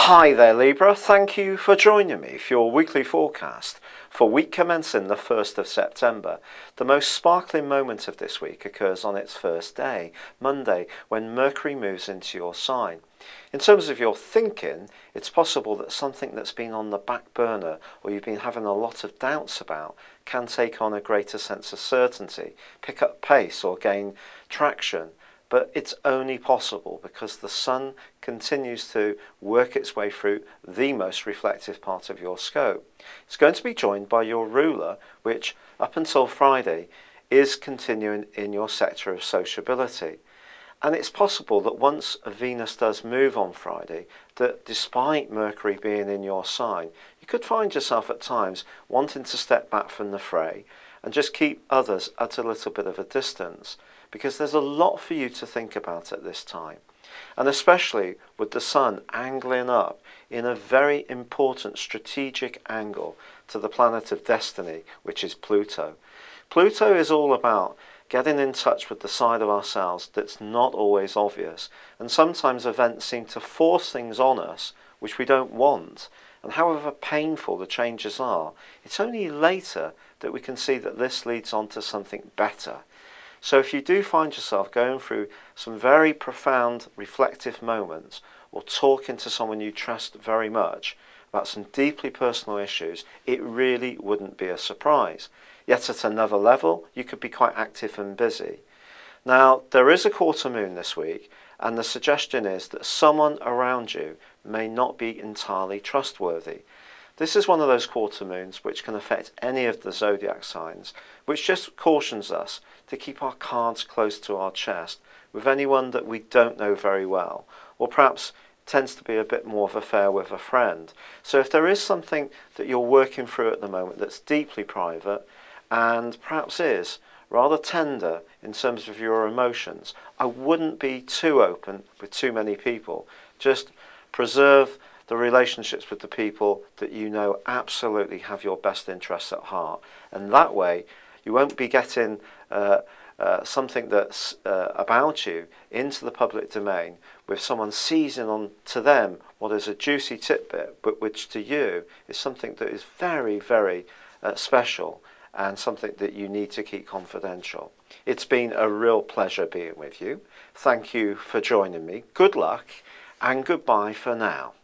Hi there Libra, thank you for joining me for your weekly forecast for week commencing the 1st of September. The most sparkling moment of this week occurs on its first day, Monday, when Mercury moves into your sign. In terms of your thinking, it's possible that something that's been on the back burner or you've been having a lot of doubts about can take on a greater sense of certainty, pick up pace or gain traction. But it's only possible because the sun continues to work its way through the most reflective part of your scope. It's going to be joined by your ruler, which up until Friday is continuing in your sector of sociability. And it's possible that once Venus does move on Friday, that despite Mercury being in your sign, you could find yourself at times wanting to step back from the fray and just keep others at a little bit of a distance, because there's a lot for you to think about at this time. And especially with the sun angling up in a very important strategic angle to the planet of destiny, which is Pluto. Pluto is all about getting in touch with the side of ourselves that's not always obvious, and sometimes events seem to force things on us which we don't want. And however painful the changes are, it's only later that we can see that this leads on to something better. So if you do find yourself going through some very profound reflective moments, or talking to someone you trust very much about some deeply personal issues, it really wouldn't be a surprise. Yet at another level, you could be quite active and busy. Now, there is a quarter moon this week, and the suggestion is that someone around you may not be entirely trustworthy. This is one of those quarter moons which can affect any of the zodiac signs, which just cautions us to keep our cards close to our chest with anyone that we don't know very well, or perhaps tends to be a bit more of affair with a friend. So if there is something that you're working through at the moment that's deeply private and perhaps is rather tender in terms of your emotions, I wouldn't be too open with too many people. Just preserve the relationships with the people that you know absolutely have your best interests at heart, and that way you won't be getting something that's about you into the public domain with someone seizing on to them what is a juicy tidbit, but which to you is something that is very, very special and something that you need to keep confidential. It's been a real pleasure being with you. Thank you for joining me. Good luck and goodbye for now.